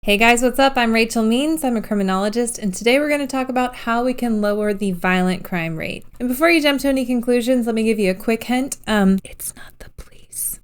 Hey guys, what's up? I'm Rachel Means. I'm a criminologist, and today we're going to talk about how we can lower the violent crime rate. And before you jump to any conclusions, let me give you a quick hint. It's not the police.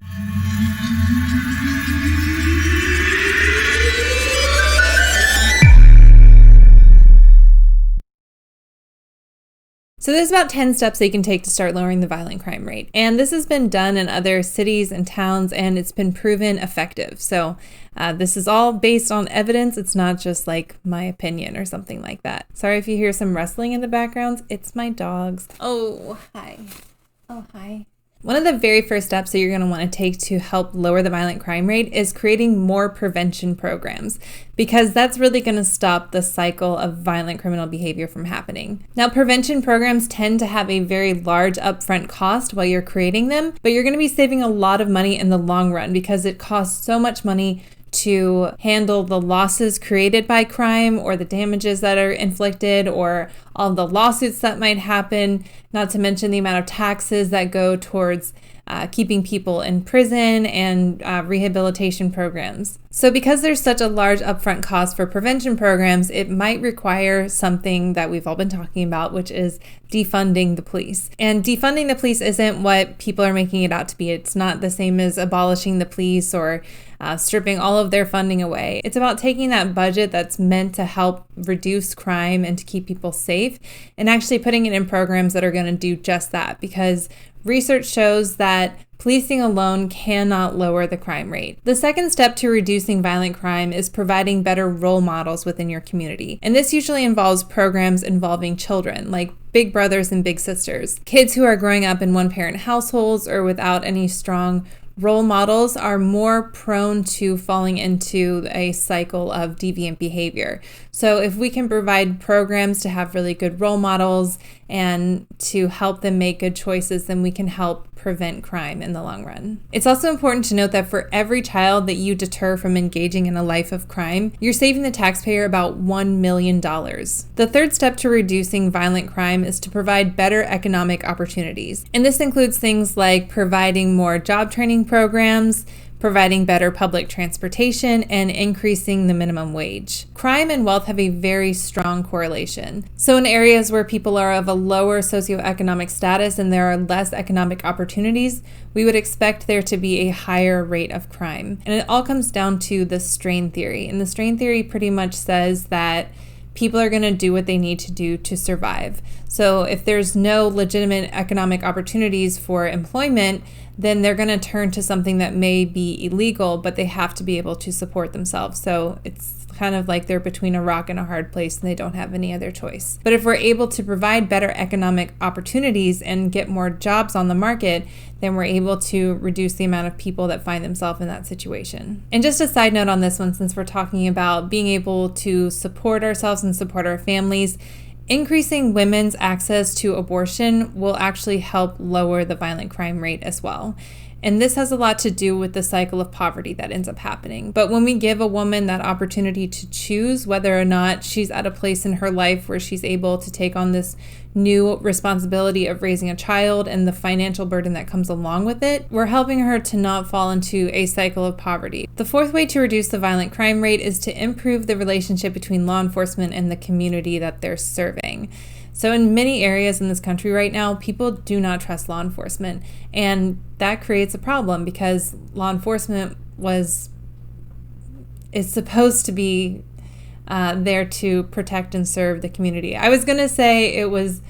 So there's about 10 steps that you can take to start lowering the violent crime rate. And this has been done in other cities and towns, and it's been proven effective. So this is all based on evidence. It's not just like my opinion or something like that. Sorry if you hear some rustling in the background. It's my dogs. Oh, hi. Oh, hi. One of the very first steps that you're going to want to take to help lower the violent crime rate is creating more prevention programs, because that's really going to stop the cycle of violent criminal behavior from happening. Now, prevention programs tend to have a very large upfront cost while you're creating them, but you're going to be saving a lot of money in the long run because it costs so much money to handle the losses created by crime or the damages that are inflicted or all the lawsuits that might happen, not to mention the amount of taxes that go towards keeping people in prison and rehabilitation programs. So because there's such a large upfront cost for prevention programs, it might require something that we've all been talking about, which is defunding the police. And defunding the police isn't what people are making it out to be. It's not the same as abolishing the police or stripping all of their funding away. It's about taking that budget that's meant to help reduce crime and to keep people safe and actually putting it in programs that are going to do just that, because research shows that policing alone cannot lower the crime rate. The second step to reducing violent crime is providing better role models within your community. And this usually involves programs involving children, like big brothers and big sisters. Kids who are growing up in one-parent households or without any strong role models are more prone to falling into a cycle of deviant behavior. So if we can provide programs to have really good role models and to help them make good choices, then we can help prevent crime in the long run. It's also important to note that for every child that you deter from engaging in a life of crime, you're saving the taxpayer about $1 million. The third step to reducing violent crime is to provide better economic opportunities. And this includes things like providing more job training programs, providing better public transportation, and increasing the minimum wage. Crime and wealth have a very strong correlation. So in areas where people are of a lower socioeconomic status and there are less economic opportunities, we would expect there to be a higher rate of crime. And it all comes down to the strain theory. And the strain theory pretty much says that people are going to do what they need to do to survive. So if there's no legitimate economic opportunities for employment, then they're going to turn to something that may be illegal, but they have to be able to support themselves. So it's kind of like they're between a rock and a hard place and they don't have any other choice. But if we're able to provide better economic opportunities and get more jobs on the market, then we're able to reduce the amount of people that find themselves in that situation. And just a side note on this one, since we're talking about being able to support ourselves and support our families, increasing women's access to abortion will actually help lower the violent crime rate as well. And this has a lot to do with the cycle of poverty that ends up happening. But when we give a woman that opportunity to choose whether or not she's at a place in her life where she's able to take on this new responsibility of raising a child and the financial burden that comes along with it, we're helping her to not fall into a cycle of poverty. The fourth way to reduce the violent crime rate is to improve the relationship between law enforcement and the community that they're serving. So in many areas in this country right now, people do not trust law enforcement, and that creates a problem because law enforcement is supposed to be there to protect and serve the community. I was going to say it was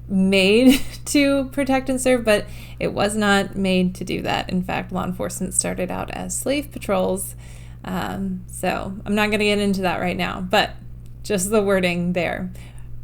made to protect and serve, but it was not made to do that. In fact, law enforcement started out as slave patrols. So I'm not going to get into that right now, but just the wording there.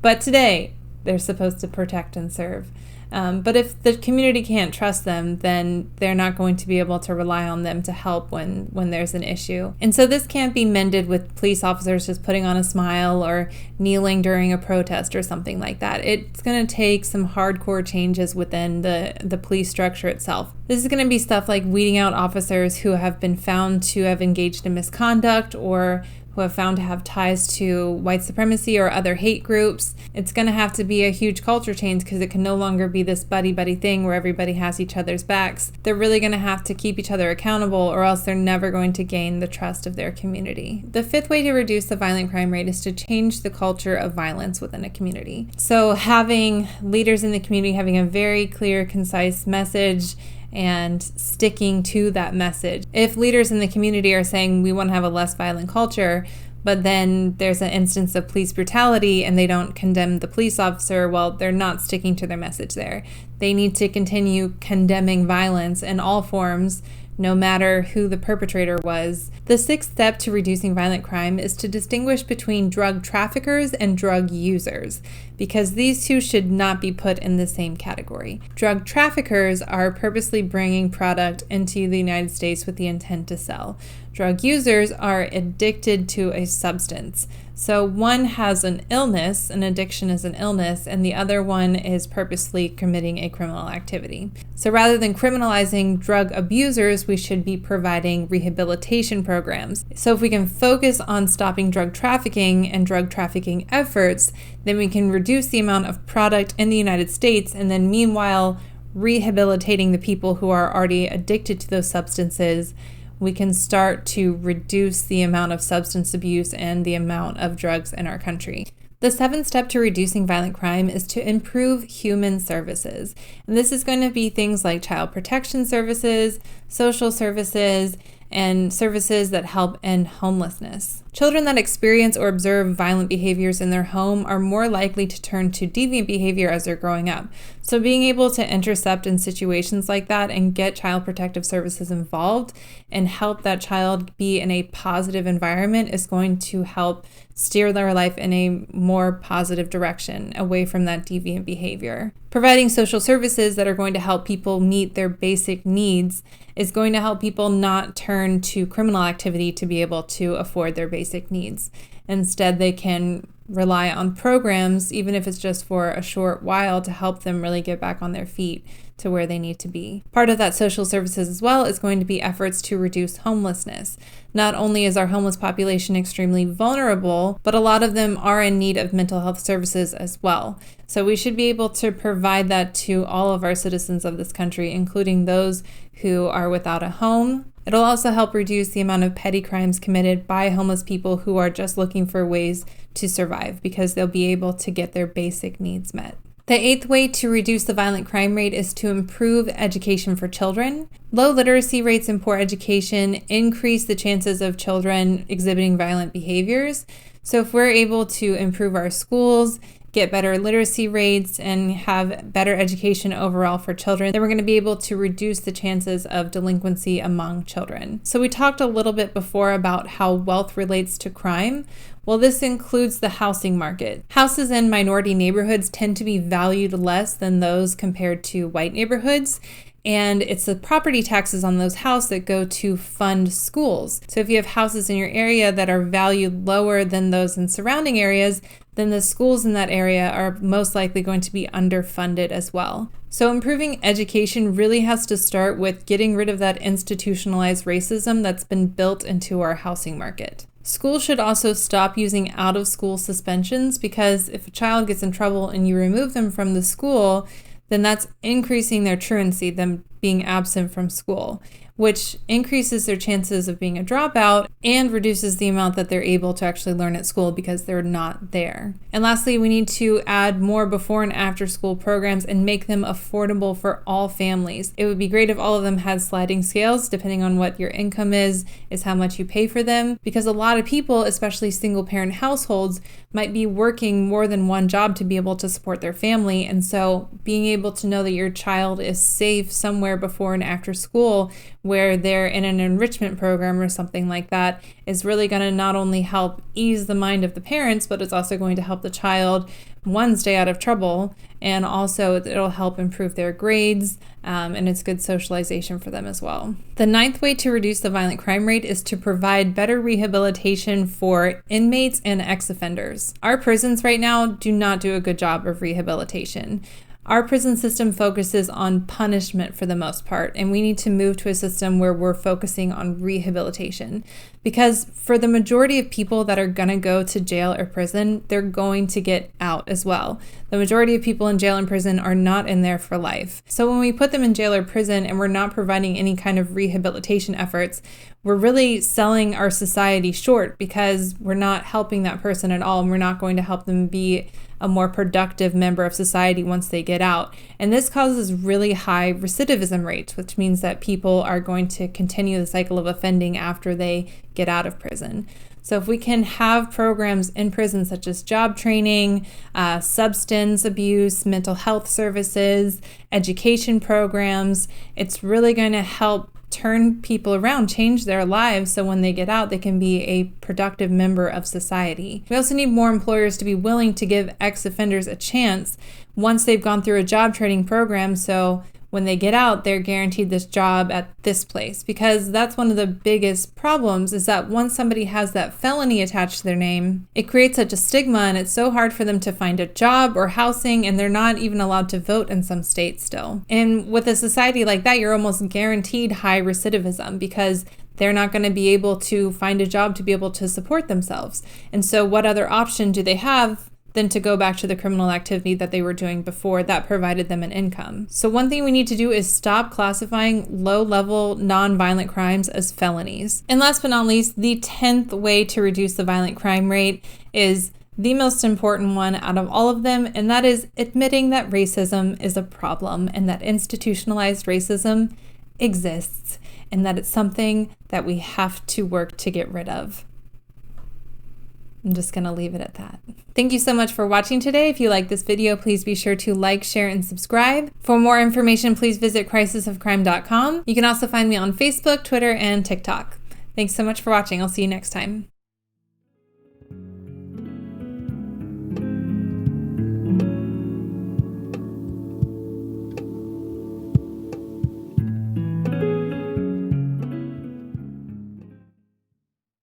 But today, they're supposed to protect and serve. But if the community can't trust them, then they're not going to be able to rely on them to help when there's an issue. And so this can't be mended with police officers just putting on a smile or kneeling during a protest or something like that. It's going to take some hardcore changes within the police structure itself. This is going to be stuff like weeding out officers who have been found to have engaged in misconduct or who have found to have ties to white supremacy or other hate groups. It's going to have to be a huge culture change because it can no longer be this buddy-buddy thing where everybody has each other's backs. They're really going to have to keep each other accountable, or else they're never going to gain the trust of their community. The fifth way to reduce the violent crime rate is to change the culture of violence within a community. So having leaders in the community having a very clear, concise message and sticking to that message. If leaders in the community are saying we want to have a less violent culture, but then there's an instance of police brutality and they don't condemn the police officer, well, they're not sticking to their message there. They need to continue condemning violence in all forms, no matter who the perpetrator was. The sixth step to reducing violent crime is to distinguish between drug traffickers and drug users, because these two should not be put in the same category. Drug traffickers are purposely bringing product into the United States with the intent to sell. Drug users are addicted to a substance. So one has an illness, an addiction is an illness, and the other one is purposely committing a criminal activity. So rather than criminalizing drug abusers, we should be providing rehabilitation programs. So if we can focus on stopping drug trafficking and drug trafficking efforts, then we can reduce the amount of product in the United States, and then meanwhile rehabilitating the people who are already addicted to those substances. We can start to reduce the amount of substance abuse and the amount of drugs in our country. The seventh step to reducing violent crime is to improve human services. And this is going to be things like child protection services, social services, and services that help end homelessness. Children that experience or observe violent behaviors in their home are more likely to turn to deviant behavior as they're growing up. So being able to intercept in situations like that and get child protective services involved and help that child be in a positive environment is going to help steer their life in a more positive direction away from that deviant behavior. Providing social services that are going to help people meet their basic needs is going to help people not turn to criminal activity to be able to afford their basic needs. Instead, they can rely on programs, even if it's just for a short while, to help them really get back on their feet to where they need to be. Part of that social services as well is going to be efforts to reduce homelessness. Not only is our homeless population extremely vulnerable, but a lot of them are in need of mental health services as well. So we should be able to provide that to all of our citizens of this country, including those who are without a home. It'll also help reduce the amount of petty crimes committed by homeless people who are just looking for ways to survive, because they'll be able to get their basic needs met. The eighth way to reduce the violent crime rate is to improve education for children. Low literacy rates and poor education increase the chances of children exhibiting violent behaviors. So if we're able to improve our schools, get better literacy rates, and have better education overall for children, then we're going to be able to reduce the chances of delinquency among children. So we talked a little bit before about how wealth relates to crime. Well, this includes the housing market. Houses in minority neighborhoods tend to be valued less than those compared to white neighborhoods. And it's the property taxes on those houses that go to fund schools. So if you have houses in your area that are valued lower than those in surrounding areas, then the schools in that area are most likely going to be underfunded as well. So improving education really has to start with getting rid of that institutionalized racism that's been built into our housing market. Schools should also stop using out-of-school suspensions, because if a child gets in trouble and you remove them from the school, then that's increasing their truancy, them being absent from school, which increases their chances of being a dropout and reduces the amount that they're able to actually learn at school because they're not there. And lastly, we need to add more before and after school programs and make them affordable for all families. It would be great if all of them had sliding scales, depending on what your income is how much you pay for them, because a lot of people, especially single parent households, might be working more than one job to be able to support their family. And so being able to know that your child is safe somewhere before and after school, where they're in an enrichment program or something like that, is really going to not only help ease the mind of the parents, but it's also going to help the child, one, stay out of trouble, and also it'll help improve their grades, and it's good socialization for them as well. The ninth way to reduce the violent crime rate is to provide better rehabilitation for inmates and ex-offenders. Our prisons right now do not do a good job of rehabilitation. Our prison system focuses on punishment for the most part, and we need to move to a system where we're focusing on rehabilitation. Because for the majority of people that are going to go to jail or prison, they're going to get out as well. The majority of people in jail and prison are not in there for life. So when we put them in jail or prison and we're not providing any kind of rehabilitation efforts, we're really selling our society short because we're not helping that person at all, and we're not going to help them be a more productive member of society once they get out. And this causes really high recidivism rates, which means that people are going to continue the cycle of offending after they get out of prison. So if we can have programs in prison such as job training, substance abuse, mental health services, education programs, it's really going to help turn people around, change their lives, so when they get out, they can be a productive member of society. We also need more employers to be willing to give ex-offenders a chance once they've gone through a job training program, so when they get out, they're guaranteed this job at this place. Because that's one of the biggest problems, is that once somebody has that felony attached to their name, it creates such a stigma, and it's so hard for them to find a job or housing, and they're not even allowed to vote in some states still. And with a society like that, you're almost guaranteed high recidivism because they're not going to be able to find a job to be able to support themselves. And so what other option do they have than to go back to the criminal activity that they were doing before that provided them an income? So one thing we need to do is stop classifying low-level non-violent crimes as felonies. And last but not least, the 10th way to reduce the violent crime rate is the most important one out of all of them, and that is admitting that racism is a problem and that institutionalized racism exists and that it's something that we have to work to get rid of. I'm just going to leave it at that. Thank you so much for watching today. If you like this video, please be sure to like, share, and subscribe. For more information, please visit CrisisOfCrime.com. You can also find me on Facebook, Twitter, and TikTok. Thanks so much for watching. I'll see you next time.